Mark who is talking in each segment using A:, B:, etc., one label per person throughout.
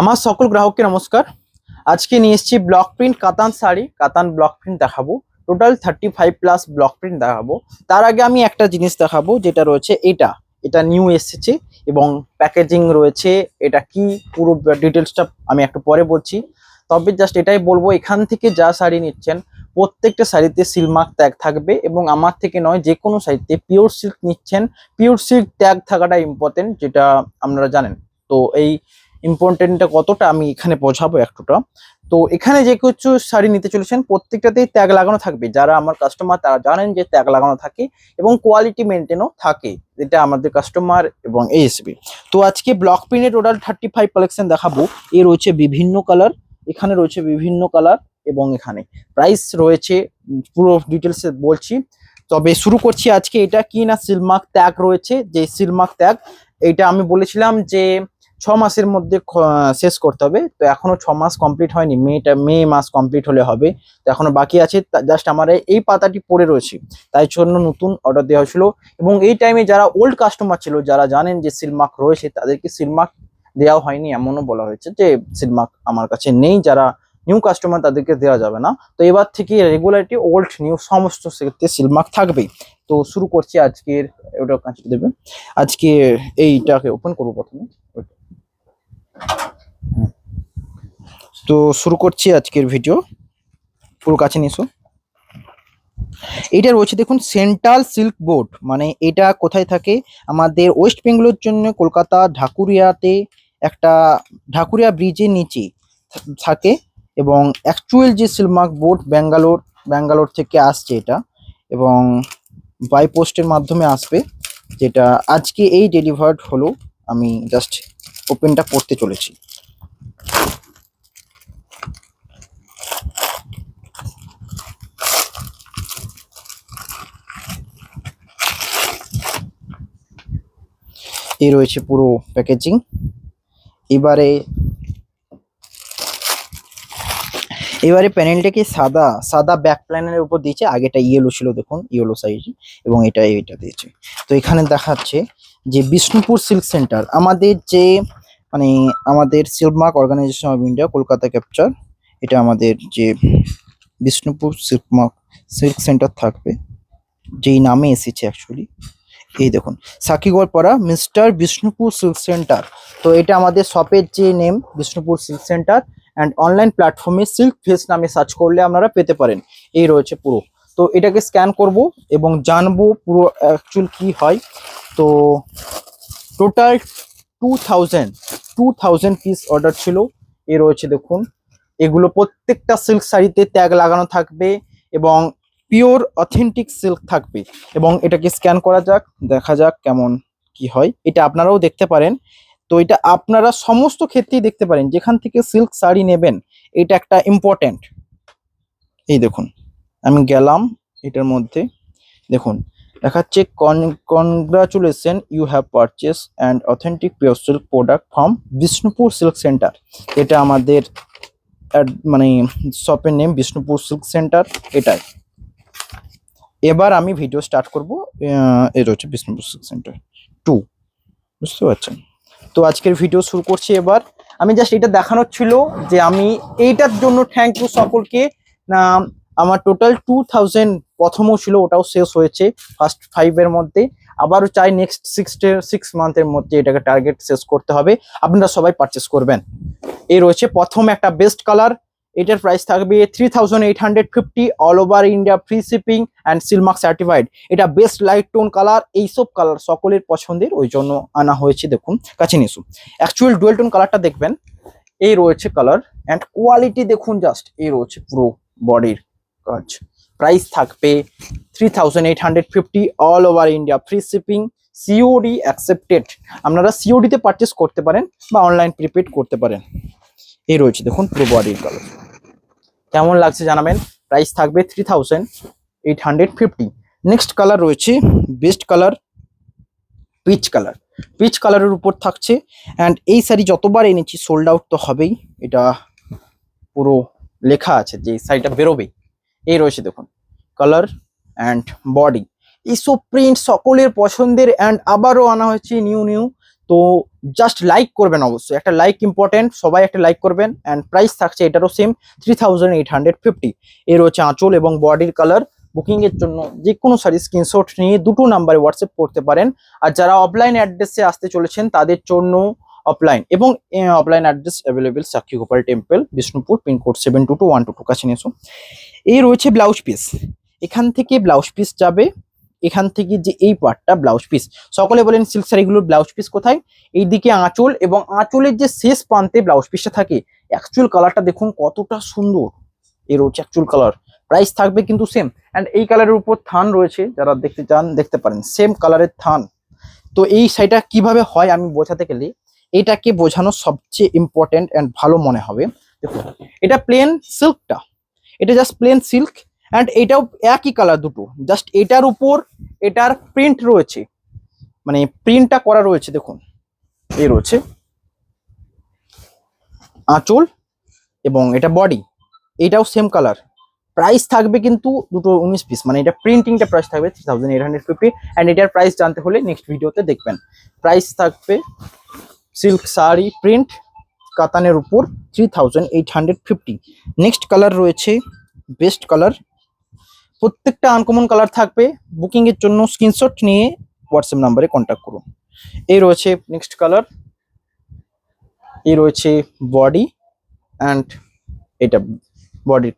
A: আমার সকল গ্রাহককে নমস্কার। আজকে নিয়ে এসেছি ব্লক প্রিন্ট কাতান শাড়ি, কাতান ব্লক প্রিন্ট দেখাবো। টোটাল 35+ ব্লক প্রিন্ট দেখাবো। তার আগে আমি একটা জিনিস দেখাবো, যেটা রয়েছে এটা এটা নিউ এসেছে এবং প্যাকেজিং রয়েছে। এটা কি পুরো ডিটেলসটা আমি একটু পরে বলছি। তবে জাস্ট এটাই বলবো, এখান থেকে যা শাড়ি নিচ্ছেন প্রত্যেকটা শাড়িতে সিলমার্ক ট্যাগ থাকবে, এবং আমার থেকে নয়, যে কোনো শাড়িতে পিওর সিল্ক নিচ্ছেন পিওর সিল্ক ট্যাগ থাকাটা ইম্পর্টেন্ট, যেটা আপনারা জানেন। তো এই ইম্পর্টেন্টটা কতটা আমি এখানে বোঝাবো একটুটা। তো এখানে যে কিছু শাড়ি নিতে চলেছেন প্রত্যেকটাতেই ট্যাগ লাগানো থাকবে। যারা আমার কাস্টমার তারা জানেন যে ট্যাগ লাগানো থাকে এবং কোয়ালিটি মেনটেনও থাকে, যেটা আমাদের কাস্টমার এবং এএসবি। তো আজকে ব্লক প্রিন্টের টোটাল 35 কালেকশন দেখাবো। এ রয়েছে বিভিন্ন কালার, এখানে রয়েছে বিভিন্ন কালার, এবং এখানে প্রাইস রয়েছে। পুরো ডিটেলসে বলছি। তবে শুরু করছি আজকে। এটা কি না, সিলমার্ক ট্যাগ রয়েছে। যে সিলমার্ক ট্যাগ, এটা আমি বলেছিলাম যে 6 মাসের মধ্যে শেষ করতে হবে। তো এখনো 6 মাস কমপ্লিট হয়নি, মে মাস কমপ্লিট হলে হবে। তো এখনো বাকি আছে। জাস্ট আমার এই পাতাটি পড়ে রয়েছে, তাই জন্য নতুন অর্ডার দেওয়া হয়েছিল। এবং এই টাইমে যারা ওল্ড কাস্টমার ছিল, যারা জানেন যে সিলমার্ক রয়েছে, তাদেরকে সিলমার্ক দেওয়া হয়নি, এমনও বলা হয়েছে যে সিলমার্ক আমার কাছে নেই। যারা নিউ কাস্টমার তাদেরকে দেওয়া যাবে না। তো এবার থেকে রেগুলারিটি ওল্ড নিউ সমস্ত ক্ষেত্রে সিলমার্ক থাকবেই। তো শুরু করছি আজকের। ওটা কাছে দেবে। আজকে এইটাকে ওপেন করবো প্রথমে। তো শুরু করছি আজকের ভিডিও। পুরো কাছে নিয়ে এসো। এইটা রয়েছে দেখুন, সেন্ট্রাল সিল্ক বোর্ড। মানে এটা কোথায় থাকে? আমাদের ওয়েস্ট বেঙ্গলের জন্য কলকাতা ঢাকুরিয়াতে একটা, ঢাকুরিয়া ব্রিজের নিচে থাকে। এবং অ্যাকচুয়াল যে সিলমার্ক বোর্ড ব্যাঙ্গালোর থেকে আসছে এটা, এবং বাই পোস্টের মাধ্যমে আসবে, যেটা আজকে এই ডেলিভার্ড হলো। আমি জাস্ট ওপেনটা করতে চলেছি। এই রয়েছে পুরো প্যাকেজিং। এবারে প্যানেলটাকে সাদা সাদা ব্যাক প্যানেলের উপর দিয়েছে। আগেটা ইয়েলো ছিল, দেখুন ইয়েলো সাইজ, এবং এটা দিয়েছে। তো এখানে দেখাচ্ছে যে বিষ্ণুপুর সিল্ক সেন্টার, আমাদের যে মানে আমাদের silk mark organisation of India Kolkata capture. এটা আমাদের যে বিষ্ণুপুর সিল্ক সেন্টার থাকবে, যেই নামে এসেছে অ্যাকচুয়ালি। এই দেখুন, সাকিগড়পাড়া মিস্টার বিষ্ণুপুর সিল্ক সেন্টার। তো এটা আমাদের শপের যে name, Bishnupur silk centre. And online প্ল্যাটফর্মে সিল্ক ফেস নামে সার্চ করলে আপনারা পেতে পারেন। এই রয়েছে পুরো। তো এটাকে স্ক্যান করব এবং জানবো পুরো অ্যাকচুয়াল কি হয়। তো টোটাল 2000 পিস অর্ডার ছিল। এ রয়েছে দেখুন, এগুলো প্রত্যেকটা সিল্ক শাড়িতে ট্যাগ লাগানো থাকবে এবং পিওর অথেন্টিক সিল্ক থাকবে। এবং এটাকে স্ক্যান করা যাক, দেখা যাক কেমন কি হয়। এটা আপনারাও দেখতে পারেন। তো এটা আপনারা সমস্ত ক্ষেত্রেই দেখতে পারেন, যেখান থেকে সিল্ক শাড়ি নেবেন। এটা একটা ইম্পর্টেন্ট। এই দেখুন, আমি গেলাম এটার মধ্যে। দেখুন দেখাচ্ছে, congratulation, you have purchase and authentic pure silk product from Bishnupur silk centre. এটা আমাদের মানে শপের নেম, বিষ্ণুপুর সিল্ক সেন্টার এটাই। এবার আমি ভিডিও স্টার্ট করবো। এটা হচ্ছে বিষ্ণুপুর সিল্ক সেন্টার 2, বুঝতে পারছেন? তো আজকের ভিডিও শুরু করছি। এবার আমি জাস্ট এটা দেখানোর ছিল যে আমি এইটার জন্য থ্যাংক ইউ সকলকে। না, আমার টোটাল 2000 প্রথমও ছিল, ওটাও শেষ হয়েছে ফার্স্ট 5 এর মধ্যে। আবারও চাই নেক্সট 6 মান্থের মধ্যে এটাকে টার্গেট শেষ করতে হবে। আপনারা সবাই পারচেস করবেন। এই রয়েছে প্রথম একটা বেস্ট কালার। এটার প্রাইস থাকবে 3850, all over India free shipping and Silk Mark certified. এটা বেস্ট লাইট টোন কালার। এইসব কালার সকলের পছন্দের, ওই জন্য আনা হয়েছে। দেখুন কাছে নিসু, অ্যাকচুয়াল ডুয়েল টোন কালারটা দেখবেন। এই রয়েছে কালার অ্যান্ড কোয়ালিটি দেখুন জাস্ট। এই রয়েছে পুরো বডির কাজ। প্রাইস থাকবে 3850, all over India free shipping, COD accepted. আপনারা সিওডিতে পারচেস করতে পারেন বা অনলাইন প্রিপেড করতে পারেন। এই রয়েছে দেখুন পুরো বডির কালার। কেমন লাগছে জানাবেন। প্রাইস থাকবে 3850। নেক্সট কালার রয়েছে best colour, peach colour. Peach কালারের উপর থাকছে। অ্যান্ড এই শাড়ি যতবার এনেছি সোল্ড আউট তো হবেই, এটা পুরো লেখা আছে যে এই শাড়িটা বেরোবেই। এই রয়েছে দেখুন কালার অ্যান্ড বডি। এইসব প্রিন্ট সকলের পছন্দের, অ্যান্ড আবারও আনা হয়েছে নিউ। তো জাস্ট লাইক করবেন, অবশ্যই একটা লাইক ইম্পর্টেন্ট, সবাই একটা লাইক করবেন। অ্যান্ড প্রাইস থাকছে এটারও সেম 3850। এর হচ্ছে আঁচল এবং বডির কালার। বুকিং এর জন্য যে কোনো শাড়ি স্ক্রিনশট নিয়ে দুটো নাম্বারে হোয়াটসঅ্যাপ করতে পারেন। আর যারা অফলাইন অ্যাড্রেসে আসতে চলেছেন তাদের জন্য অফলাইন এবং অফলাইন অ্যাড্রেস অ্যাভেলেবেল সাক্ষী গোপাল টেম্পল, বিষ্ণুপুর, পিনকোড 722122, কাছে নিয়ে এসো। এই রয়েছে ব্লাউজ পিস, এখান থেকে ব্লাউজ পিস যাবে, এখান থেকে যে এই পার্টটা ব্লাউজ পিস। সকলে বলেন সিল্ক শাড়িগুলোর ব্লাউজ পিস কোথায়? এইদিকে আঁচল, এবং আঁচলের যে শেষ প্রান্তে ব্লাউজ পিসটা থাকে। অ্যাকচুয়াল কালারটা দেখুন কতটা সুন্দর, এর হচ্ছে অ্যাকচুয়াল কালার। প্রাইস থাকবে কিন্তু সেম। অ্যান্ড এই কালারের উপর থান রয়েছে, যারা দেখতে চান দেখতে পারেন, সেম কালারের থান। তো এই শাড়িটা কিভাবে হয় আমি বোঝাতে গেলে এটাকে বোঝানো সবচেয়ে ইম্পর্টেন্ট অ্যান্ড ভালো মনে হবে। দেখুন এটা প্লেন সিল্কটা, এটা জাস্ট প্লেন সিল্ক। অ্যান্ড এটাও একই কালার দুটো, জাস্ট এটার উপর এটার প্রিন্ট রয়েছে, মানে প্রিন্টটা করা রয়েছে। দেখুন এই রয়েছে আঁচল এবং এটা বডি, এটাও সেম কালার। প্রাইস থাকবে কিন্তু দুটো 19 পিস, মানে এটা প্রিন্টিংটা প্রাইস থাকবে 3850। অ্যান্ড এটার প্রাইস জানতে হলে নেক্সট ভিডিওতে দেখবেন। প্রাইস থাকবে সিল্ক শাড়ি প্রিন্ট কাতানের উপর 3850। নেক্সট কালার রয়েছে বেস্ট কালার, প্রত্যেকটা আনকমন কালার থাকবে। বুকিং এর জন্য স্ক্রিনশট নিয়ে হোয়াটসঅ্যাপ নাম্বারে কন্ট্যাক্ট করুন। এই রয়েছে নেক্সট কালার, এই রয়েছে বডি অ্যান্ড এটা বডির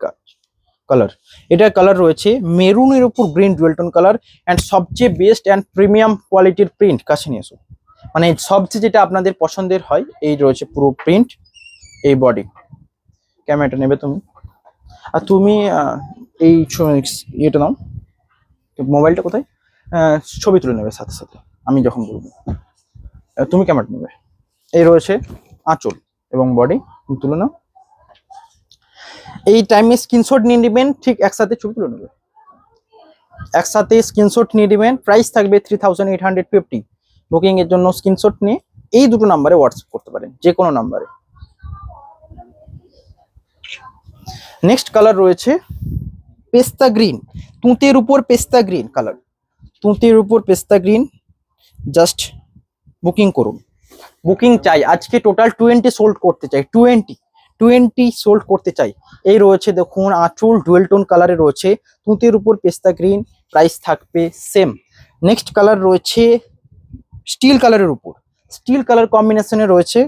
A: কালার। এটার কালার রয়েছে মেরুনের উপর গ্রিন ডুয়েলটন কালার। অ্যান্ড সবচেয়ে বেস্ট অ্যান্ড প্রিমিয়াম কোয়ালিটির প্রিন্ট, কাছে নিয়ে এসো, মানে সবচেয়ে যেটা আপনাদের পছন্দের হয়। এই রয়েছে পুরো প্রিন্ট, এই বডি। ক্যামেরাটা নেবে তুমি, আর তুমি এই ইয়েটা নাও, মোবাইলটা কোথায়, ছবি তুলে নেবে সাথে সাথে আমি যখন বলবো। তুমি ক্যামেরাটা নেবে। এই রয়েছে আঁচল এবং বডি, তুলে নাও। এই টাইমে স্ক্রিনশট নিয়ে নেবেন, ঠিক একসাথে ছবি তুলে নেবে, একসাথে স্ক্রিনশট নিয়ে নেবেন। প্রাইস থাকবে 3850। বুকিং এর জন্য স্ক্রিনশট নিয়ে এই দুটো নাম্বারে হোয়াটসঅ্যাপ করতে পারেন, যে কোনো নাম্বারে। নেক্সট কালার রয়েছে পেস্তা গ্রিন, তুঁতের উপর পেস্তা গ্রিন কালার, তুঁতের উপর পেস্তা গ্রিন। জাস্ট বুকিং করুন, বুকিং চাই আজকে। টোটাল 20 সোল্ড করতে চাই, 20 সোল্ড করতে চাই। এই রয়েছে দেখুন আঁচল ডুয়েল টোন কালারে রয়েছে, তুঁতের উপর পেস্তা গ্রিন। প্রাইস থাকবে সেম। নেক্সট কালার রয়েছে স্টিল কালারের উপর, স্টিল কালার কম্বিনেশনে রয়েছে।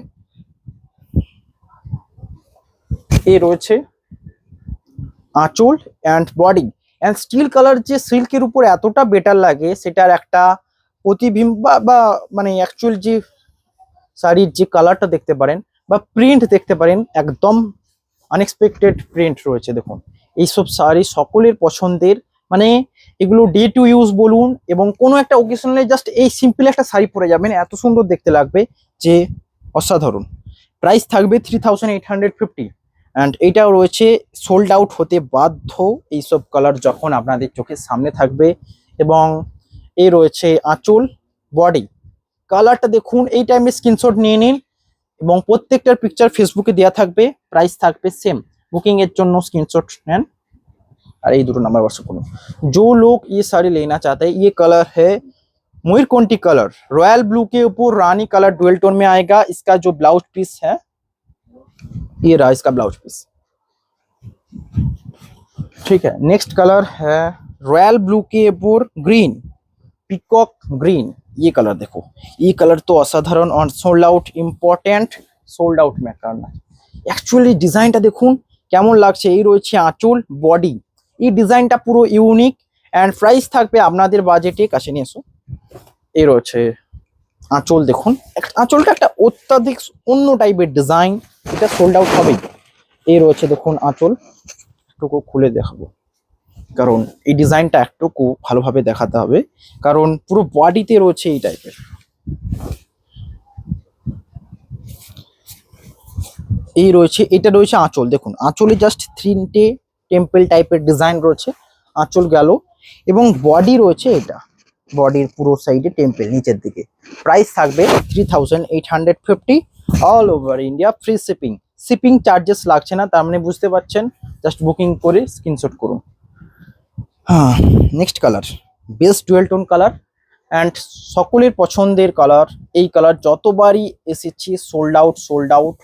A: এই রয়েছে আঁচল and body. And steel colour যে সিল্কের উপর এতটা বেটার লাগে, সেটার একটা প্রতিবিম্ব বা মানে অ্যাকচুয়াল যে শাড়ির যে কালারটা দেখতে পারেন বা প্রিন্ট দেখতে পারেন, একদম আনএক্সপেক্টেড প্রিন্ট রয়েছে। দেখুন এইসব শাড়ি সকলের পছন্দের, মানে এগুলো ডে টু ইউজ বলুন এবং কোনো একটা ওকেশনে জাস্ট এই সিম্পল একটা শাড়ি পরে যাবেন, এত সুন্দর দেখতে লাগবে যে অসাধারণ। প্রাইস থাকবে 3850। অ্যান্ড এইটাও রয়েছে সোল্ড আউট হতে বাধ্য এইসব কালার যখন আপনাদের চোখের সামনে থাকবে। এবং এই রয়েছে আঁচল বডি, কালারটা দেখুন। এই টাইমে স্ক্রিনশট নিয়ে নিন এবং প্রত্যেকটার পিকচার ফেসবুকে দেওয়া থাকবে। প্রাইস থাকবে সেম। বুকিং এর জন্য স্ক্রিনশট নেন और ये दोनों नंबर व्हाट्सएप करो। जो लोग ये साड़ी लेना चाहते हैं, ये कलर है मोइरकोंटी कलर, रॉयल ब्लू के ऊपर रानी कलर डुअल टोन में आएगा। इसका जो ब्लाउज पीस है ये रहा इसका ब्लाउज पीस, ठीक है। नेक्स्ट कलर है रॉयल ब्लू के ऊपर ग्रीन, पिकॉक ग्रीन। ये कलर देखो, ये कलर तो असाधारण और sold out, important sold out में करना। एक्चुअली डिजाइनটা দেখুন কেমন লাগছে। এই রয়েছে আঁচল বডি, এই ডিজাইনটা পুরো ইউনিক। অ্যান্ড প্রাইস থাকবে আপনাদের বাজেটে, কাছে নিয়ে এসো। এই রয়েছে আঁচল, দেখুন আঁচলটা একটা অত্যাধিক অন্য টাইপের ডিজাইন, এটা সোল্ড আউট হবেই। এই রয়েছে দেখুন আঁচল, একটুকু খুলে দেখাবো কারণ এই ডিজাইনটা একটুকু ভালোভাবে দেখাতে হবে, কারণ পুরো বডিতে রয়েছে এই টাইপের। এই রয়েছে, এটা রয়েছে আঁচল, দেখুন আঁচলে জাস্ট 3টে টেম্পল টাইপের ডিজাইন রয়েছে, আঁচল গেল। এবং বডি রয়েছে, এটা বডির পুরো সাইডে টেম্পল নিচের দিকে। প্রাইস থাকবে 3850 all over India, free shipping. Shipping charges লাগছে না, তার মানে বুঝতে পারছেন। জাস্ট বুকিং করে স্ক্রিনশট করুন। হ্যাঁ, next colour best dual tone colour, and সকলের পছন্দের কালার। এই কালার যতবারই এসেছি সোল্ড আউট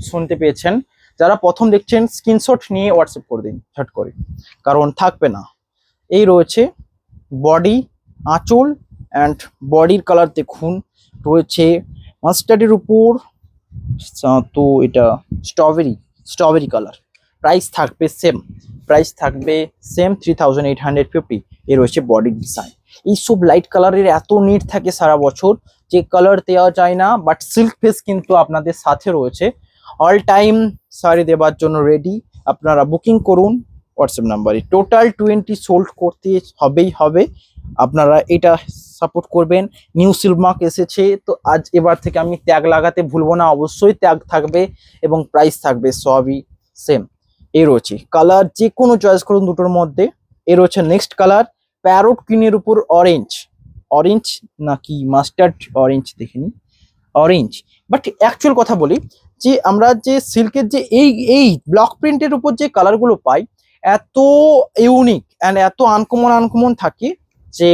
A: শুনতে পেয়েছেন। যারা প্রথম দেখছেন স্ক্রিনশট নিয়ে হোয়াটসঅ্যাপ করে দিন ঝট করে, কারণ থাকবে না। এই রয়েছে বডি, আঁচল অ্যান্ড বডির কালার দেখুন রয়েছে মাস্টার্ডের উপর, তো এটা স্ট্রবেরি কালার। প্রাইস থাকবে সেম 3850। এ রয়েছে বডি ডিজাইন। এইসব লাইট কালারের এত নিট থাকে সারা বছর যে কালার দেওয়া যায় না, বাট সিল্ক ফেস কিন্তু আপনাদের সাথে রয়েছে অল টাইম শাড়ি দেওয়ার জন্য রেডি। আপনারা বুকিং করুন হোয়াটসঅ্যাপ নাম্বারে। টোটাল 20 সোল্ড করতে হবে। আপনারা এটা সাপোর্ট করবেন। নিউ সিল্ক মার্ক এসেছে, তো এবার থেকে আমি ট্যাগ লাগাতে ভুলবো না, অবশ্যই ট্যাগ থাকবে এবং প্রাইস থাকবে সবই সেম। এই রয়েছে কালার, যে কোনো চয়েস করুন দুটোর মধ্যে। এর রয়েছে নেক্সট কালার প্যারোট গ্রিনের উপর অরেঞ্জ নাকি মাস্টার্ড অরেঞ্জ দেখিনি, অরেঞ্জ। বাট অ্যাকচুয়াল কথা বলি যে আমরা যে সিল্কের যে এই ব্লক প্রিন্টের উপর যে কালারগুলো পাই এত ইউনিক অ্যান্ড এত আনকমন থাকে যে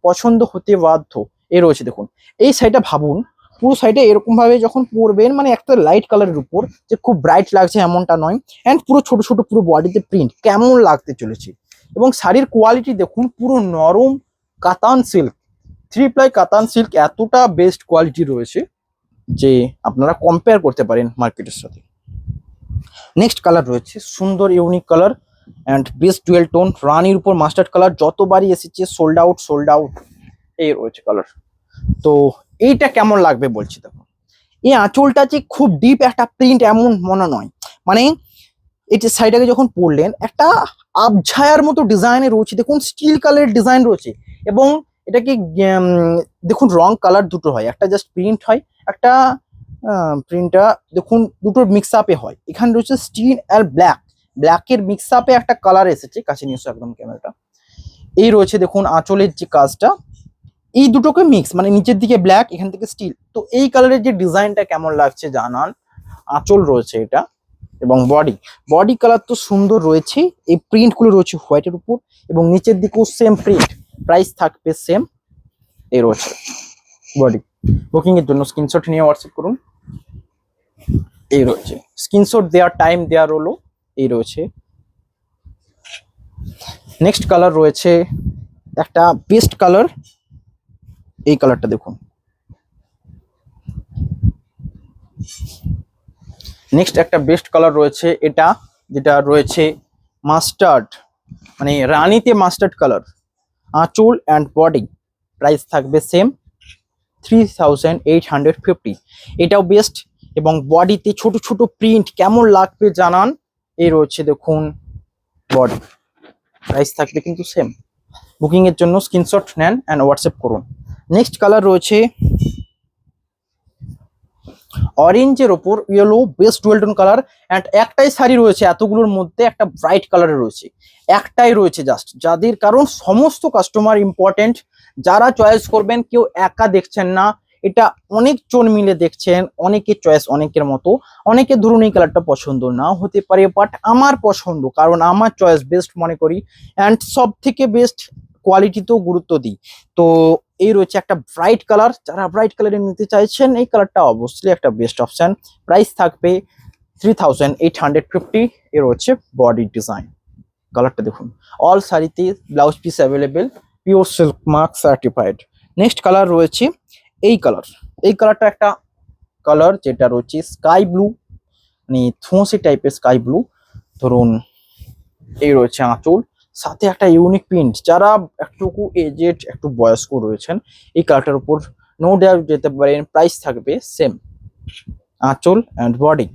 A: পছন্দ হতে বাধ্য। এ রয়েছে দেখুন এই শাড়িটা, ভাবুন পুরো শাড়িটা এরকম ভাবে যখন পরবেন, মানে একটা লাইট কালারের উপর যে খুব ব্রাইট লাগছে এমনটা নয়, অ্যান্ড পুরো ছোট পুরো বডিতে প্রিন্ট কেমন লাগতে চলেছে। এবং শাড়ির কোয়ালিটি দেখুন, পুরো নরম কাতান সিল্ক, 3 প্লাই কাতান সিল্ক, এতটা বেস্ট কোয়ালিটি রয়েছে যে আপনারা কম্পেয়ার করতে পারেন মার্কেটের সাথে। নেক্সট কালার রয়েছে সুন্দর unique colour and best dual tone রানির উপর মাস্টার্ড কালার, যতবারই এসেছে সোল্ড আউট। এই রয়েছে কালার। তো এইটা কেমন লাগবে বলছি দেখুন। এই আঁচলটা যে খুব ডিপ একটা প্রিন্ট এমন মনে নয়, মানে এটা সাইডটাকে যখন পরলেন একটা আবছায়ার মতো ডিজাইনে রয়েছে, দেখুন স্টিল কালারের ডিজাইন রয়েছে। এবং এটাকে দেখুন রং কালার দুটো হয়, একটা জাস্ট প্রিন্ট হয়, একটা প্রিন্টটা দেখুন দুটোর মিক্স আপে হয়। এখানে রয়েছে স্টিল আর ব্ল্যাকের মিক্স আপে একটা কালার এসেছে। কাছে নিয়ে এসো একদম ক্যামেরাটা। এই রয়েছে দেখুন আঁচলের যে কাজটা, এই দুটোকে মিক্স, মানে নিচের দিকে ব্ল্যাক, এখান থেকে স্টিল। তো এই কালারের যে ডিজাইনটা কেমন লাগছে জানান। আঁচল রয়েছে এটা এবং বডি কালার তো সুন্দর রয়েছে। এই প্রিন্ট গুলো রয়েছে হোয়াইটের উপর এবং নিচের দিকেও সেম প্রিন্ট। প্রাইস থাকবে সেম। এই রয়েছে বডি। বুকিং এর জন্য স্ক্রিনশট নিয়ে হোয়াটসঅ্যাপ করুন। এই রয়েছে স্ক্রিনশট দেওয়ার টাইম দেওয়া রইলো। এই রয়েছে নেক্সট কালার রয়েছে একটা বেস্ট কালার। এই কালারটা দেখুন। নেক্সট একটা বেস্ট কালার রয়েছে এটা, যেটা রয়েছে মাস্টার্ড, মানে রানীতে মাস্টার্ড কালার, আঁচল অ্যান্ড বডি। প্রাইস থাকবে সেম 3850। এটাও বেস্ট এবং বডিতে ছোট প্রিন্ট কেমন লাগবে জানান। এই রয়েছে দেখুন বডি, প্রাইস থাকবে কিন্তু সেম। বুকিং এর জন্য স্ক্রিনশট নেন অ্যান্ড হোয়াটসঅ্যাপ করুন। নেক্সট কালার রয়েছে অরেঞ্জের ওপর yellow, best dual tone colour. And একটাই শাড়ি রয়েছে এতগুলোর মধ্যে, একটা ব্রাইট কালারের রয়েছে, একটাই রয়েছে জাস্ট, যাদের কারণ সমস্ত কাস্টমার ইম্পর্টেন্ট, যারা চয়েস করবেন কেউ একা দেখছেন না, এটা অনেকজন মিলে দেখছেন। অনেকের চয়েস অনেকের মতো, অনেকে ধরুন এই কালারটা পছন্দ নাও হতে পারে, বাট আমার পছন্দ, কারণ আমার চয়েস বেস্ট মনে করি অ্যান্ড সব থেকে বেস্ট কোয়ালিটিতেও গুরুত্ব দিই। তো এই রয়েছে একটা ব্রাইট কালার, যারা ব্রাইট কালারে নিতে চাইছেন এই কালারটা অবশ্যই একটা বেস্ট অপশন। প্রাইস থাকবে 3850। এর হচ্ছে বডি ডিজাইন। কালারটা দেখুন, অল শাড়িতে blouse piece available, pure silk mark certified. Next colour রয়েছে এই কালারটা একটা কালার যেটা রয়েছে স্কাই ব্লু, মানে থোঁসে টাইপের স্কাই ব্লু ধরুন। এই রয়েছে আঁচল, সাথে একটা ইউনিক প্রিন্ট। যারা একটুকু এজেড, একটু বয়স্ক রয়েছেন এই কালারটার উপর নো ডাউট যেতে পারেন। প্রাইস থাকবে সেম। আঁচল অ্যান্ড বডি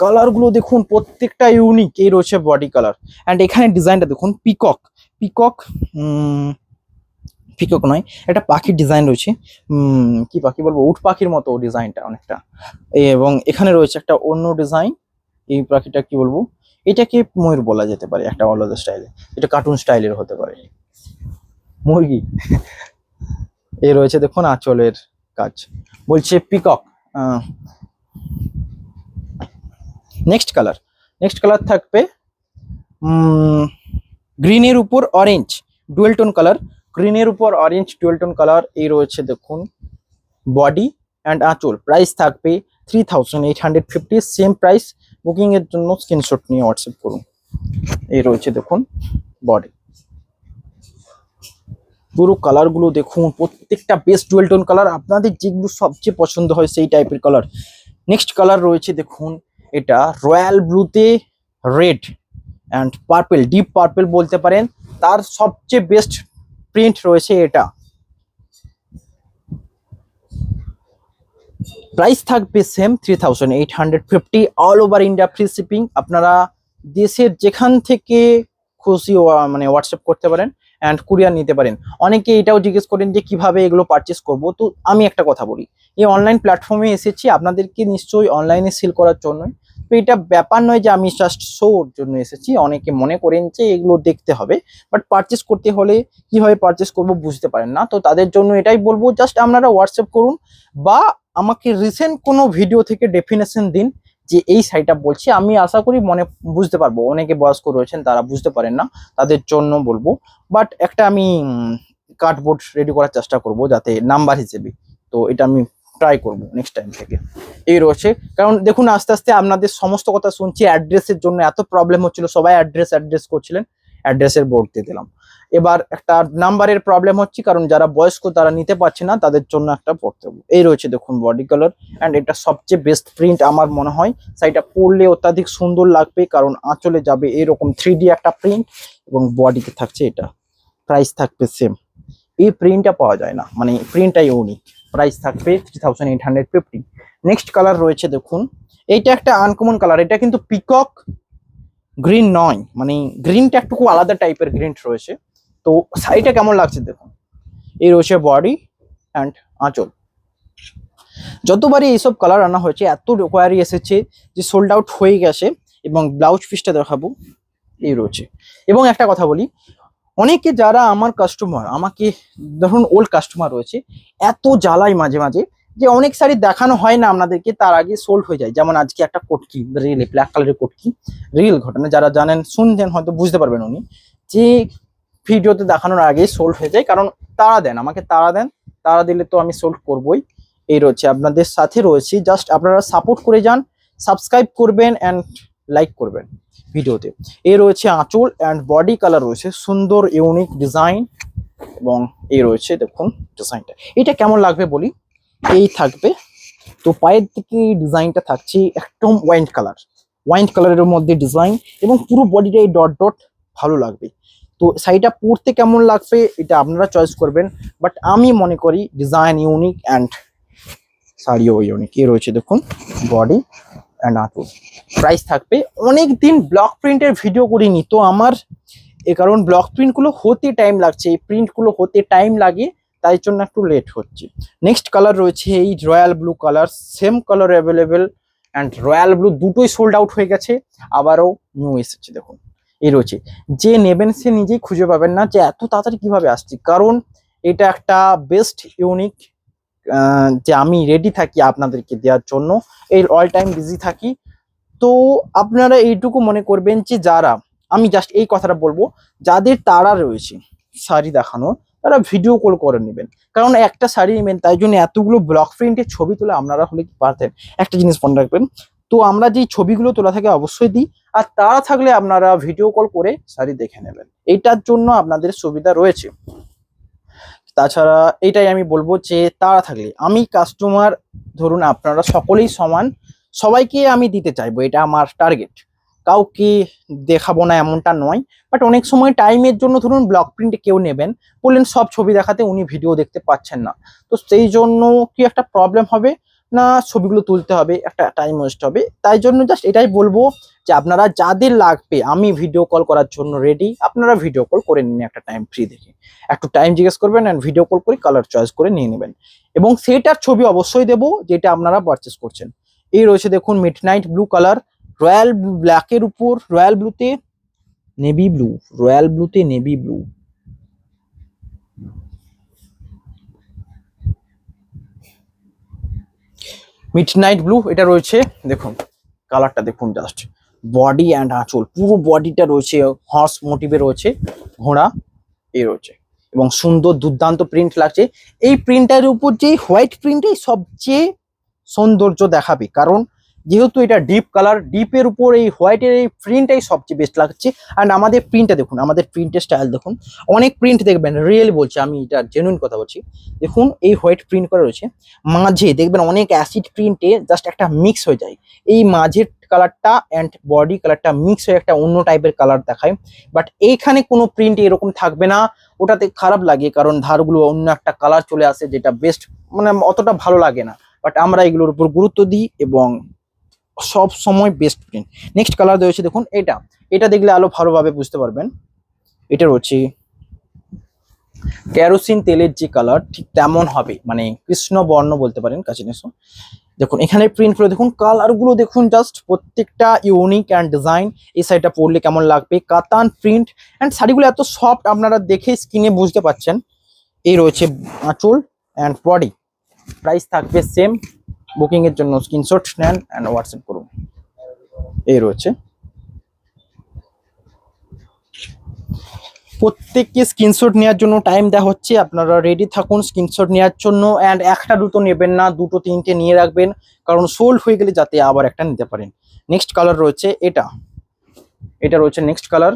A: কালারগুলো দেখুন প্রত্যেকটা ইউনিক। এই রয়েছে বডি কালার অ্যান্ড এখানে ডিজাইনটা দেখুন পিকক নয়, একটা পাখির ডিজাইন রয়েছে। কি পাখি বলবো, উট পাখির মতো ডিজাইনটা অনেকটা। এবং এখানে রয়েছে একটা অন্য ডিজাইন। এই পাখিটা কি বলবো, এটাকে ময়ূর বলা যেতে পারে একটা আলাদা স্টাইলে, এটা কার্টুন স্টাইলের হতে পারে, মুরগি। এই রয়েছে দেখুন আঁচলের কাজ, বলছে পিকক। নেক্সট কালার থাকবে গ্রিনের উপর অরেঞ্জ, ডুয়েল টোন কালার, গ্রিনের উপর অরেঞ্জ ডুয়াল টোন কালার। এই রয়েছে দেখুন বডি অ্যান্ড আঁচল। প্রাইস থাকবে 3850, সেম প্রাইস। বুকিং এর জন্য স্ক্রিনশট নিয়ে হোয়াটসঅ্যাপ করুন। এই রয়েছে দেখুন বডি। পুরো কালারগুলো দেখুন, প্রত্যেকটা বেস্ট ডুয়াল টোন কালার, আপনাদের যেগুলো সবচেয়ে পছন্দ হয় সেই টাইপের কালার। নেক্সট কালার রয়েছে দেখুন, এটা রয়্যাল ব্লুতে red and purple, deep purple বলতে পারেন। তার সবচেয়ে বেস্ট প্রিন্ট রয়েছে এটা। প্রাইস থাকবে same 3850, all over India free shipping. আপনারা দেশের যেখান থেকে খুশি মানে হোয়াটসঅ্যাপ করতে পারেন অ্যান্ড কুরিয়ার নিতে পারেন। অনেকে এটাও জিজ্ঞেস করেন যে কিভাবে এগুলো পারচেস করব। তো আমি একটা কথা বলি, এই অনলাইন প্ল্যাটফর্মে এসেছি আপনাদেরকে নিশ্চয়ই অনলাইনে সেল করার জন্য। তো এটা ব্যাপার নয় যে আমি জাস্ট শোর জন্য এসেছি। অনেকে মনে করেন যে এগুলো দেখতে হবে, বাট পারচেস করতে হলে কিভাবে পারচেস করব বুঝতে পারেন না। তো তাদের জন্য এটাই বলবো, জাস্ট আপনারা হোয়াটসঅ্যাপ করুন বা আমাকে রিসেন্ট কোনো ভিডিও থেকে ডেফিনেশন দিন যে এই সাইটটা বলছি। আমি আশা করি বুঝতে পারবো। অনেকে বয়স্ক রয়েছেন, তারা বুঝতে পারেন না, তাদের জন্য বলবো। বাট একটা আমি কার্ডবোর্ড রেডি করার চেষ্টা করব যাতে নাম্বার হিসেবে। তো এটা আমি ট্রাই করব নেক্সট টাইম থেকে। এই রয়েছে, কারণ দেখুন আস্তে আস্তে আপনাদের সমস্ত কথা শুনছি। অ্যাড্রেসের জন্য এত প্রবলেম হচ্ছিল, সবাই অ্যাড্রেস করছিলেন, অ্যাড্রেসের বোর্ড দিয়ে দিলাম। এবার একটা নাম্বারের প্রবলেম হচ্ছে, কারণ যারা বয়স্ক তারা নিতে পারছে না, তাদের জন্য একটা পড়তে হবে। এই রয়েছে দেখুন বডি কালার অ্যান্ড এটা সবচেয়ে বেস্ট প্রিন্ট আমার মনে হয়। শাড়িটা পরলে অত্যাধিক সুন্দর লাগবে, কারণ আঁচলে যাবে এরকম 3D একটা প্রিন্ট এবং বডিতে থাকছে এটা। প্রাইস থাকবে সেম। এই প্রিন্টটা পাওয়া যায় না, মানে প্রিন্টটাই ইউনিক। প্রাইস থাকবে 3850। নেক্সট কালার রয়েছে দেখুন, এইটা একটা আনকমন কালার। এটা কিন্তু পিকক গ্রিন নয়, মানে গ্রিনটা একটু আলাদা টাইপের গ্রিন রয়েছে। তো শাড়িটা কেমন লাগছে দেখুন। এই রয়েছে বডি অ্যান্ড আঁচল। যতবারই এইসব কালার আনা হয়েছে এত রিকোয়ারি এসেছে যে সোল্ড আউট হয়ে গেছে। এবং ব্লাউজ পিসটা দেখাবো, এই রয়েছে। এবং একটা কথা বলি, অনেকে যারা আমার কাস্টমার, আমাকে ধরুন ওল্ড কাস্টমার রয়েছে, এত জ্বালাই মাঝে মাঝে যে অনেক শাড়ি দেখানো হয় না আপনাদেরকে, তার আগে সোল্ড হয়ে যায়। যেমন আজকে একটা কটকি রিয়েল ব্ল্যাক কালারের কটকি, রিয়েল ঘটনা, যারা জানেন শুনছেন হয়তো বুঝতে পারবেন উনি, যে ভিডিওতে দেখানোর আগে সোল্ড হয়ে যায়। কারণ তারা দেন, আমাকে তারা দেন, তারা দিলে তো আমি সোল্ড করবই। এই রয়েছে, আপনাদের সাথে রয়েছি, জাস্ট আপনারা সাপোর্ট করে যান, সাবস্ক্রাইব করবেন অ্যান্ড লাইক করবেন ভিডিওতে। এই রয়েছে আঁচল অ্যান্ড বডি কালার রয়েছে সুন্দর ইউনিক ডিজাইন। এবং এই রয়েছে দেখুন ডিজাইনটা, এটা কেমন লাগবে বলি। এই থাকবে, তো পায়ের দিকে ডিজাইনটা থাকছে একদম ওয়াইন কালারের মধ্যে ডিজাইন, এবং পুরো বডিটা এই ডট ডট ভালো লাগবে। তো শাড়িটা পরতে কেমন লাগবে এটা আপনারা চয়েস করবেন, বাট আমি মনে করি ডিজাইন ইউনিক অ্যান্ড শাড়িও ইউনিক। এই রয়েছে দেখুন বডি অ্যান্ড আঁচল। প্রাইস থাকবে, অনেক দিন ব্লক প্রিন্টের ভিডিও করিনি তো আমার, এ কারণ ব্লক প্রিন্টগুলো হতে টাইম লাগছে, এই প্রিন্টগুলো হতে টাইম লাগে, তাই জন্য একটু লেট হচ্ছে। নেক্সট কালার রয়েছে এই royal blue colour, same colour available and royal blue দুটোই সোল্ড আউট হয়ে গেছে, আবারও নিউ এসেছে দেখুন। এই রয়েছে, যে নেবেন সে নিজেই খুঁজে পাবেন না যে এত তাড়াতাড়ি কিভাবে আসছে, কারণ এটা একটা বেস্ট ইউনিক, যে আমি রেডি থাকি আপনাদেরকে দেওয়ার জন্য, এই অল টাইম বিজি থাকি। তো আপনারা এইটুকু মনে করবেন যে যারা, আমি জাস্ট এই কথাটা বলবো, যাদের তারা রয়েছে শাড়ি দেখানো, তারা ভিডিও কল করে নেবেন। কারণ একটা শাড়ি নেবেন তাই জন্য এতগুলো ব্লক প্রিন্টের ছবি তোলা আপনারা হলে কি পারতেন। একটা জিনিস মনে রাখবেন, তো আমরা যেই ছবিগুলো তোলা থাকে অবশ্যই দিই, আর তারা থাকলে আপনারা ভিডিও কল করে শাড়ি দেখে নেবেন, এইটার জন্য আপনাদের সুবিধা রয়েছে। তাছাড়া এটাই আমি বলবো যে তারা থাকলে, আমি কাস্টমার, ধরুন আপনারা সকলেই সমান, সবাইকে আমি দিতে চাইবো, এটা আমার টার্গেট। কাউকে দেখাবো না এমনটা নয়, বাট অনেক সময় টাইমের জন্য ধরুন ব্লক প্রিন্টে কেউ নেবেন, বললেন সব ছবি দেখাতে উনি ভিডিও দেখতে পাচ্ছেন না, তো সেই জন্য কি একটা প্রবলেম হবে না, ছবিগুলো তুলতে হবে, একটা টাইম ওয়েস্ট হবে। তাই জন্য জাস্ট এটাই বলবো যে আপনারা যাদের লাগবে আমি ভিডিও কল করার জন্য রেডি, আপনারা ভিডিও কল করে নিন একটা টাইম ফ্রি দেখে, একটু টাইম জিজ্ঞেস করবেন অ্যান্ড ভিডিও কল করে কালার চয়েস করে নিয়ে নেবেন, এবং সেটার ছবি অবশ্যই দেবো যেটা আপনারা পারচেস করছেন। এই রয়েছে দেখুন মিডনাইট ব্লু কালার, রয়্যাল ব্ল্যাকের উপর রয়্যাল ব্লুতে নেভি ব্লু, রয়্যাল ব্লুতে নেভি ব্লু। মিডনাইট ব্লু এটা রয়েছে দেখুন, কালারটা দেখুন জাস্ট, বডি অ্যান্ড আঁচল পুরো বডিটা রয়েছে হর্স মোটিভে রয়েছে, ঘোড়া। এই রয়েছে, এবং সুন্দর দুর্দান্ত প্রিন্ট লাগছে। এই প্রিন্টের উপর যে হোয়াইট প্রিন্টই সবচেয়ে সৌন্দর্য দেখাবে, কারণ যেহেতু এটা ডিপ কালার, ডিপের উপর এই হোয়াইটের এই প্রিন্টটাই সবচেয়ে বেস্ট লাগছে। অ্যান্ড আমাদের প্রিন্টটা দেখুন, আমাদের প্রিন্টের স্টাইল দেখুন, অনেক প্রিন্ট দেখবেন, রিয়েলি বলছি আমি, এটা জেনুইন কথা বলছি। দেখুন এই হোয়াইট প্রিন্ট করা রয়েছে, মাঝে দেখবেন অনেক অ্যাসিড প্রিন্টে জাস্ট একটা মিক্স হয়ে যায়, এই মাঝের কালারটা অ্যান্ড বডি কালারটা মিক্স হয়ে একটা অন্য টাইপের কালার দেখায়। বাট এইখানে কোনো প্রিন্ট এরকম থাকবে না, ওটাতে খারাপ লাগে কারণ ধারগুলো অন্য একটা কালার চলে আসে, যেটা বেস্ট মানে অতটা ভালো লাগে না। বাট আমরা এগুলোর উপর গুরুত্ব দিই এবং সব সময় বেস্ট প্রিন্ট। নেক্সট কালার রয়েছে দেখুন, এটা এটা দেখলে আরো ভালোভাবে বুঝতে পারবেন। এটা রয়েছে কেরোসিন তেলের যে কালার ঠিক তেমন হবে, মানে কৃষ্ণ বর্ণ বলতে পারেন, কাছে নিয়ে এসো। দেখুন এখানে প্রিন্ট গুলো দেখুন, কালার গুলো দেখুন, জাস্ট প্রত্যেকটা ইউনিক অ্যান্ড ডিজাইন। এই শাড়িটা পরলে কেমন লাগবে, কাতান প্রিন্ট অ্যান্ড শাড়িগুলো এত সফট, আপনারা দেখে স্কিনে বুঝতে পারছেন। এই রয়েছে আঁচল অ্যান্ড বডি, প্রাইস থাকবে সেম। বুকিং এর জন্য স্ক্রিনশট নেন অ্যান্ড হোয়াটসঅ্যাপ করুন। এই রয়েছে, প্রত্যেককে স্ক্রিনশট নেওয়ার জন্য টাইম দেওয়া হচ্ছে, আপনারা রেডি থাকুন স্ক্রিনশট নেওয়ার জন্য। অ্যান্ড একটা দুটো নেবেন না, দুটো তিনটে নিয়ে রাখবেন, কারণ সোল্ড হয়ে গেলে যাতে আবার একটা নিতে পারেন। নেক্সট কালার রয়েছে এটা, এটা রয়েছে নেক্সট কালার,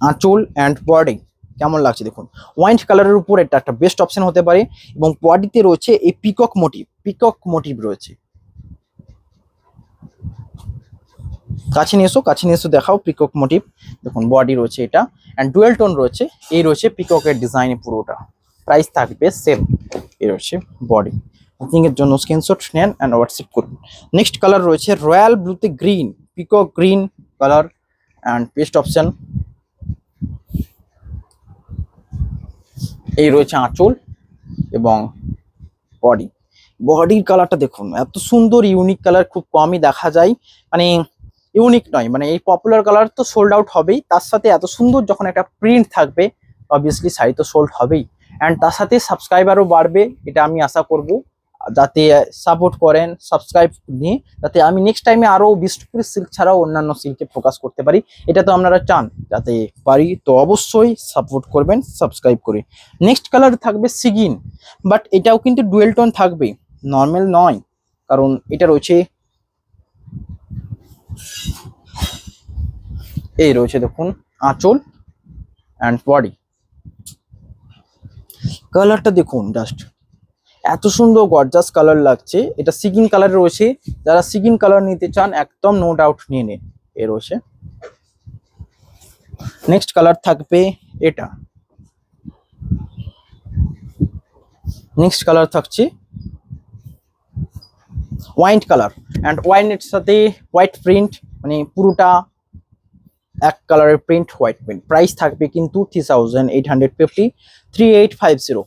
A: আঁচল অ্যান্ড বডি কেমন লাগছে দেখুন। ওয়াইন কালারের উপর এটা একটা বেস্ট অপশন হতে পারে। এবং বডিতে রয়েছে এই পিকক মোটিভ, পিকক মোটিভ রয়েছে। কাছে নিয়ে এসো, কাছে নিয়ে এসো, দেখাও পিকক মোটিভ। দেখুন বডি রয়েছে এটা অ্যান্ড ডুয়েল টোন রয়েছে, এই রয়েছে পিককের ডিজাইনে পুরোটা। প্রাইস থাকবে সেম। এই রয়েছে বডি। বুকিং এর জন্য স্ক্রিনশট নেন অ্যান্ড হোয়াটসঅ্যাপ করুন। নেক্সট কালার রয়েছে রয়্যাল ব্লুতে green, peacock green colour and best option. এই রয়েছে আঁচল এবং বডি। বডির কালারটা দেখুন, এত সুন্দর ইউনিক কালার খুব কমই দেখা যায়, মানে ইউনিক নয়, মানে এই পপুলার কালার তো সোল্ড আউট হবেই, তার সাথে এত সুন্দর যখন একটা প্রিন্ট থাকবে অবভিয়াসলি শাড়ি তো সোল্ড হবেই। অ্যান্ড তার সাথে সাবস্ক্রাইবারও বাড়বে, এটা আমি আশা করব, যাতে সাপোর্ট করেন সাবস্ক্রাইব নিয়ে, যাতে আমি নেক্সট টাইমে আরও বিষ্ণুপুরি সিল্ক ছাড়াও অন্যান্য সিল্কে ফোকাস করতে পারি। এটা তো আপনারা চান যাতে পারি, তো অবশ্যই সাপোর্ট করবেন সাবস্ক্রাইব করে। নেক্সট কালার থাকবে সিগিন, বাট এটাও কিন্তু ডুয়েল টোন থাকবে, নর্মাল নয়, কারণ এটা রয়েছে, এই রয়েছে দেখুন আঁচল অ্যান্ড বডি। কালারটা দেখুন, জাস্ট এত সুন্দর গর্জাস কালার লাগছে। এটা সিগিন কালার রয়েছে, যারা সিগিন কালার নিতে চান একদম নো ডাউট নিয়ে নিন। এ রয়েছে নেক্সট কালার থাকবে এটা, নেক্সট কালার থাকছে ওয়াইন কালার অ্যান্ড ওয়াইনের সাথে হোয়াইট প্রিন্ট, মানে পুরোটা এক কালারের প্রিন্ট, হোয়াইট প্রিন্ট। প্রাইস থাকবে কিন্তু 3850, 3850।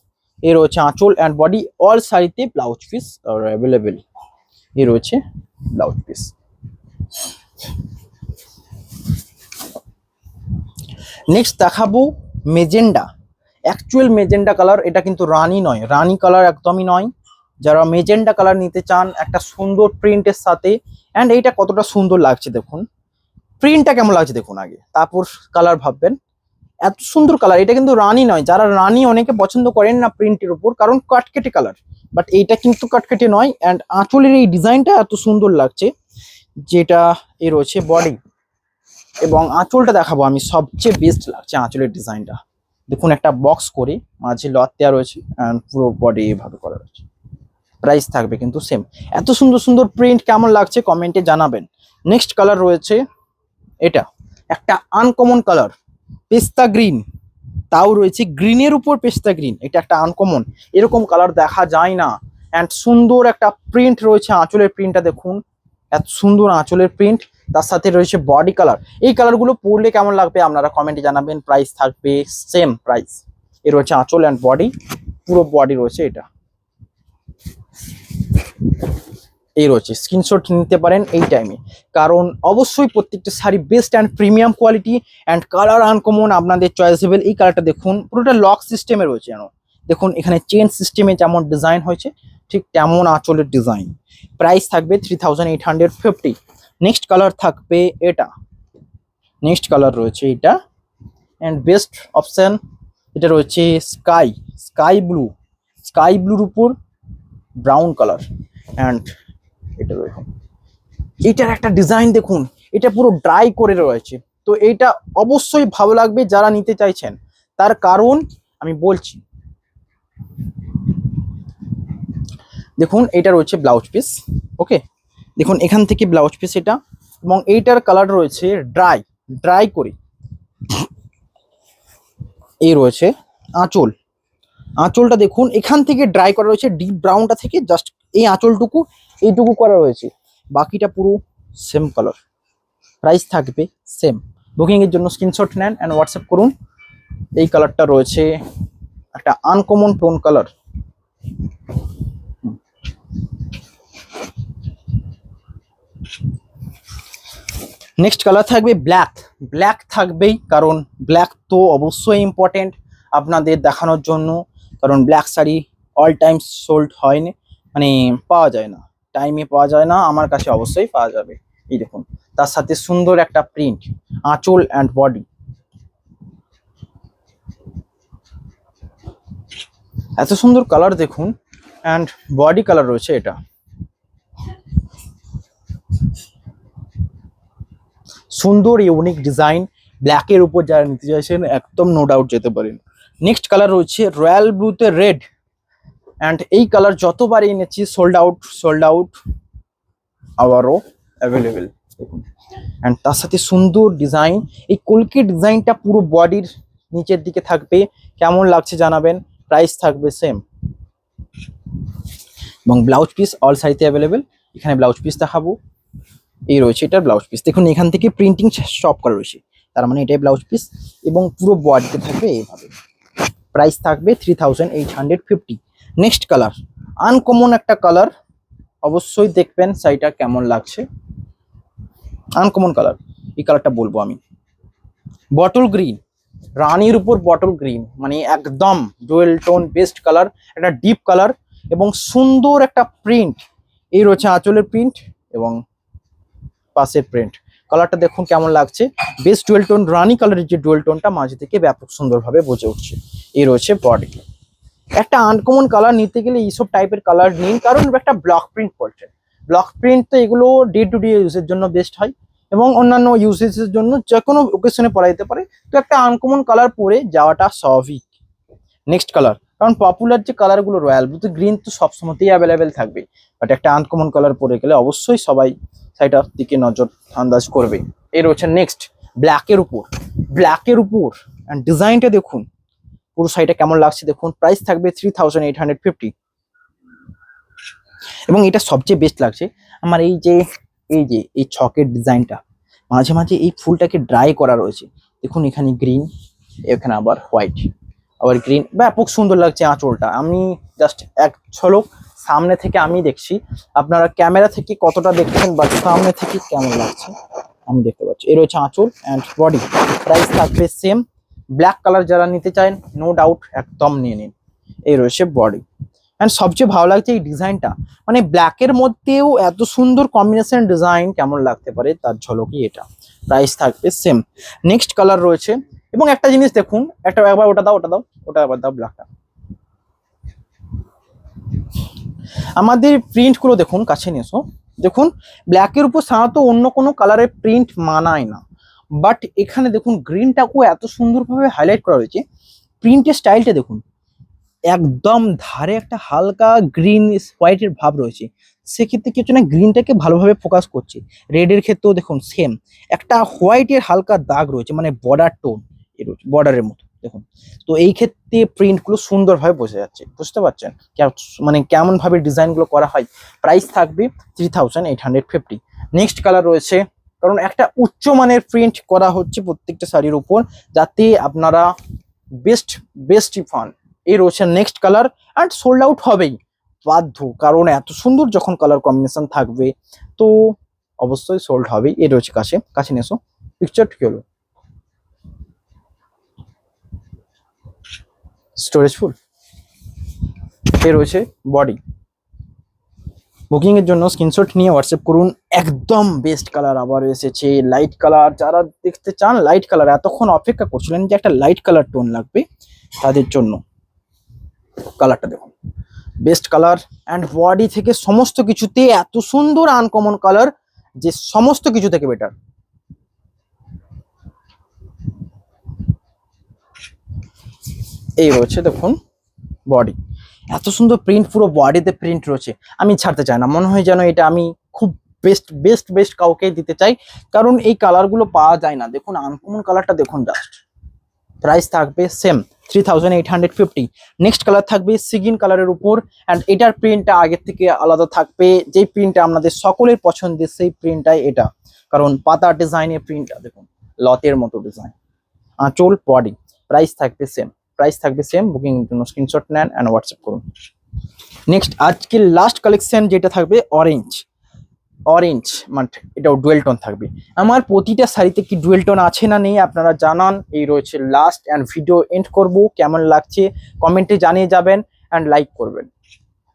A: এর রয়েছে আঁচল অ্যান্ড বডি, অল শাড়িতে ব্লাউজ পিস আর অ্যাভেলেবেল। এ রয়েছে ব্লাউজ পিস। নেক্সট দেখাবো মেজেন্ডা, অ্যাকচুয়াল মেজেন্ডা কালার, এটা কিন্তু রানি নয়, রানি কালার একদমই নয়। যারা মেজেন্ডা কালার নিতে চান একটা সুন্দর প্রিন্টের সাথে, অ্যান্ড এইটা কতটা সুন্দর লাগছে দেখুন, প্রিন্টটা কেমন লাগছে দেখুন আগে, তারপর কালার ভাববেন। এত সুন্দর কালার, এটা কিন্তু রানি নয়, যারা রানি অনেকে পছন্দ করেন না প্রিন্টের উপর, কারণ কাটকেটে কালার, বাট এইটা কিন্তু কাটকেটে নয়। অ্যান্ড আঁচলের এই ডিজাইনটা এত সুন্দর লাগছে, যেটা এ রয়েছে বডি এবং আঁচলটা দেখাবো আমি, সবচেয়ে বেস্ট লাগছে আঁচলের ডিজাইনটা। দেখুন একটা বক্স করে মাঝে লট দেওয়া রয়েছে অ্যান্ড পুরো বডি এভাবে করা রয়েছে। প্রাইস থাকবে কিন্তু সেম। এত সুন্দর সুন্দর প্রিন্ট কেমন লাগছে কমেন্টে জানাবেন। নেক্সট কালার রয়েছে এটা, একটা আনকমন কালার পেস্তা গ্রিন, তাও রয়েছে গ্রিনের উপর পেস্তা গ্রিন, এটা একটা আনকমন, এরকম কালার দেখা যায় না। অ্যান্ড সুন্দর একটা প্রিন্ট রয়েছে, আঁচলের প্রিন্টটা দেখুন, এত সুন্দর আঁচলের প্রিন্ট, তার সাথে রয়েছে বডি কালার। এই কালারগুলো পরলে কেমন লাগবে আপনারা কমেন্টে জানাবেন। প্রাইস থাকবে সেম প্রাইস। এ রয়েছে আঁচল অ্যান্ড বডি, পুরো বডি রয়েছে এটা। এই রয়েছে, স্ক্রিনশট নিতে পারেন এই টাইমে, কারণ অবশ্যই প্রত্যেকটা sari best and premium quality and colour uncommon, আপনাদের চয়েসেবল। এই কালারটা দেখুন, পুরোটা লক সিস্টেমে রয়েছে, যেন দেখুন এখানে চেন সিস্টেমে যেমন ডিজাইন হয়েছে ঠিক তেমন আঁচলের ডিজাইন। প্রাইস থাকবে 3850। নেক্সট কালার থাকবে এটা, নেক্সট কালার রয়েছে এটা অ্যান্ড বেস্ট অপশন এটা রয়েছে স্কাই স্কাই ব্লুর উপর ব্রাউন কালার। অ্যান্ড এটা দেখুন, এটার একটা ডিজাইন দেখুন, এটা পুরো ড্রাই করে রয়েছে। তো এইটা অবশ্যই ভালো লাগবে যারা নিতে চাইছেন, তার কারণ আমি বলছি। দেখুন এটা রয়েছে ব্লাউজ পিস। ওকে, দেখুন এখান থেকে ব্লাউজ পিস এটা, এবং এইটার কালার রয়েছে ড্রাই করে। এই রয়েছে আঁচলটা দেখুন, এখান থেকে ড্রাই করা রয়েছে, ডিপ ব্রাউনটা থেকে জাস্ট এই আঁচলটুকু এইটুকু করা রয়েছে, বাকিটা পুরো সেম কালার। প্রাইস থাকবে সেম। বুকিং এর জন্য স্ক্রিনশট নেন অ্যান্ড হোয়াটসঅ্যাপ করুন। এই কালারটা রয়েছে একটা uncommon tone colour. Next colour থাকবে ব্ল্যাক থাকবেই, কারণ ব্ল্যাক তো অবশ্যই ইম্পর্টেন্ট আপনাদের দেখানোর জন্য, কারণ black sari all time sold হয় না, মানে পাওয়া যায় না, টাইমে পাওয়া যায় না, আমার কাছে অবশ্যই পাওয়া যাবে। এই দেখুন, তার সাথে সুন্দর একটা প্রিন্ট, আঁচল অ্যান্ড বডি। এত সুন্দর কালার দেখুন, অ্যান্ড বডি কালার রয়েছে এটা। সুন্দর ইউনিক ডিজাইন, ব্ল্যাকের উপর যারা নিতে চাইছেন একদম নো ডাউট যেতে পারেন। নেক্সট কালার রয়েছে রয়্যাল ব্লুতে রেড, অ্যান্ড এই কালার যতবার এনেছি সোল্ড আউট আবারও অ্যাভেলেবেল। দেখুন, অ্যান্ড তার সাথে সুন্দর ডিজাইন, এই কলকি ডিজাইনটা পুরো বডির নিচের দিকে থাকবে, কেমন লাগছে জানাবেন। প্রাইস থাকবে সেম, এবং ব্লাউজ পিস অল শাড়িতে অ্যাভেলেবেল। এখানে ব্লাউজ পিস দেখাবো, এই রয়েছে এটার ব্লাউজ পিস। দেখুন এখান থেকে প্রিন্টিং সব করা রয়েছে, তার মানে এটাই ব্লাউজ পিস, এবং পুরো বডিতে থাকবে এইভাবে। প্রাইস থাকবে 3850। নেক্সট কালার, আনকমন একটা কালার, অবশ্যই দেখবেন শাড়িটা কেমন লাগছে। আনকমন কালার, এই কালারটা বলবো আমি, বটল গ্রিন, রানীর উপর বটল গ্রিন, মানে একদম ডুয়েল টোন বেস্ট কালার, একটা ডিপ কালার এবং সুন্দর একটা প্রিন্ট। এই রয়েছে আঁচলের প্রিন্ট এবং পাশের প্রিন্ট। কালারটা দেখুন কেমন লাগছে, বেস্ট ডুয়েল টোন, রানী কালারের যে ডুয়েল টোনটা মাঝে থেকে ব্যাপক সুন্দরভাবে বোঝে উঠছে। এই রয়েছে বডি। একটা আনকমন কালার নিতে গেলে এইসব টাইপের কালার নিন, কারণ একটা ব্লক প্রিন্ট পড়ছে। ব্লক প্রিন্ট তো এগুলো ডে টু ডে ইউজের জন্য বেস্ট হয়, এবং অন্যান্য ইউজেসের জন্য যে কোনো ওকেশনে পরা যেতে পারে। তো একটা আনকমন কালার পরে যাওয়াটা স্বাভাবিক। নেক্সট কালার, কারণ পপুলার যে কালারগুলো রয়্যাল ব্লু গ্রিন তো সবসময়তেই অ্যাভেলেবেল থাকবে, বাট একটা আনকমন কালার পরে গেলে অবশ্যই সবাই শাড়িটার দিকে নজর আন্দাজ করবে। এই রয়েছে নেক্সট ব্ল্যাকের উপর অ্যান্ড ডিজাইনটা দেখুন, পুরো শাড়িটা কেমন লাগছে দেখুন। প্রাইস থাকবে 3850। এবং এটা সবচেয়ে বেস্ট লাগছে আমার, এই ছকের ডিজাইনটা, মাঝে মাঝে এই ফুলটাকে ড্রাই করা রয়েছে। দেখুন এখানে গ্রিন, এখানে আবার হোয়াইট, আবার গ্রিন, ব্যাপক সুন্দর লাগছে আঁচলটা। আমি জাস্ট এক ঝলক সামনে থেকে আমি দেখছি, আপনারা ক্যামেরা থেকে কতটা দেখছেন বা সামনে থেকে কেমন লাগছে আমি দেখতে পাচ্ছি। এর হচ্ছে আঁচল অ্যান্ড বডি। প্রাইস থাকবে সেম। ব্ল্যাক কালার যারা নিতে চান নো ডাউট একদম নিয়ে নিন। এই রয়েছে বডি, অ্যান্ড সবচেয়ে ভালো লাগছে এই ডিজাইনটা, মানে ব্ল্যাকের মধ্যেও এত সুন্দর কম্বিনেশন ডিজাইন কেমন লাগতে পারে তার ঝলকই এটা। প্রাইস থাকবে সেম। নেক্সট কালার রয়েছে, এবং একটা জিনিস দেখুন, একবার ওটা দাও, ওটা আবার দাও, ব্ল্যাকটা। আমাদের প্রিন্ট গুলো দেখুন, কাছে নিয়ে এসো। দেখুন ব্ল্যাকের উপর সাধারণত অন্য কোনো কালারের প্রিন্ট মানায় না, বাট এখানে দেখুন গ্রিনটাকেও এত সুন্দরভাবে হাইলাইট করা হয়েছে। প্রিন্টের স্টাইলটা দেখুন, একদম ধারে একটা হালকা গ্রিন হোয়াইটের ভাব রয়েছে, সেক্ষেত্রে কি হচ্ছে না, গ্রিনটাকে ভালোভাবে ফোকাস করছে। রেডের ক্ষেত্রেও দেখুন সেম একটা হোয়াইটের হালকা দাগ রয়েছে, মানে বর্ডার টোন, বর্ডারের মতো দেখুন। তো এই ক্ষেত্রে প্রিন্টগুলো সুন্দরভাবে বোঝা যাচ্ছে, বুঝতে পারছেন মানে কেমন ভাবে ডিজাইনগুলো করা হয়। প্রাইস থাকবে 3850। নেক্সট কালার রয়েছে, কারণ একটা উচ্চমানের প্রিন্ট করা হচ্ছে প্রত্যেকটা শাড়ির উপর, যাতে আপনারা বেস্টই পান। এই রয়েছে next colour, and sold out হবেই বাধ্য, কারণ এত সুন্দর যখন কালার কম্বিনেশন থাকবে তো অবশ্যই সোল্ড হবেই। এই রয়েছে কাছে নিয়ে এসো, পিকচারটা কি হলো, স্টোরেজ ফুল। এই রয়েছে বডি। বুকিং এর জন্য স্ক্রিনশট নিয়ে হোয়াটসঅ্যাপ করুন। একদম বেস্ট কালার আবার এসেছে, লাইট কালার। যারা দেখতে চান লাইট কালার, এতক্ষণ অপেক্ষা করছিলেন যে একটা লাইট কালার টোন লাগবে, তাদের জন্য। কালারটা দেখুন, বেস্ট কালার অ্যান্ড বডি থেকে সমস্ত কিছুতে এত সুন্দর আনকমন কালার যে সমস্ত কিছু থেকে বেটার। এই রয়েছে দেখুন বডি, এত সুন্দর প্রিন্ট, পুরো বডিতে প্রিন্ট রয়েছে। আমি ছাড়তে চাই না, মনে হয় যেন এটা আমি খুব বেস্ট বেস্ট বেস্ট কাউকে দিতে চাই, কারণ এই কালারগুলো পাওয়া যায় না। দেখুন আনকমন কালারটা দেখুন জাস্ট। প্রাইস থাকবে সেম 3850। নেক্সট কালার থাকবে সিগিন কালারের উপর, অ্যান্ড এটার প্রিন্টটা আগের থেকে আলাদা থাকবে। যেই প্রিন্টটা আপনাদের সকলের পছন্দের সেই প্রিন্টটাই এটা, কারণ পাতা ডিজাইনের প্রিন্টটা দেখুন, লতের মতো ডিজাইন। আঁচল বডি, প্রাইস থাকবে সেম, প্রাইস থাকবে সেম। বুকিং এর জন্য স্ক্রিনশট নেন অ্যান্ড হোয়াটসঅ্যাপ করুন। নেক্সট আজকের লাস্ট কালেকশন যেটা থাকবে অরেঞ্জ, অরেঞ্জ মানে এটাও ডুয়েল টোন থাকবে। আমার প্রতিটা শাড়িতে কি ডুয়েল টোন আছে না নেই আপনারা জানান। এই রয়েছে লাস্ট, অ্যান্ড ভিডিও এন্ড করব। কেমন লাগছে কমেন্টে জানিয়ে যাবেন অ্যান্ড লাইক করবেন,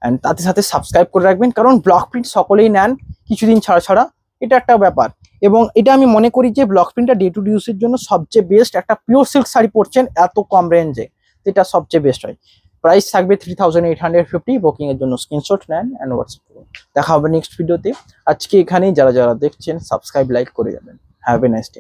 A: অ্যান্ড তাতে সাথে সাবস্ক্রাইব করে রাখবেন, কারণ ব্লক প্রিন্ট সকলেই নেন কিছুদিন ছাড়া ছাড়া, এটা একটা ব্যাপার। এবং এটা আমি মনে করি যে ব্লক প্রিন্টটা ডে টু ডে ইউজের জন্য সবচেয়ে বেস্ট। একটা পিওর সিল্ক শাড়ি পরছেন এত কম রেঞ্জে, এটা সবচেয়ে বেস্ট হয়। প্রাইস থাকবে 3850। বুকিং এর জন্য স্ক্রিনশট নেন অ্যান্ড হোয়াটসঅ্যাপ করুন। দেখা হবে নেক্সট ভিডিওতে। আজকে এখানেই, যারা যারা দেখছেন সাবস্ক্রাইব লাইক করে যাবেন। Have a nice day.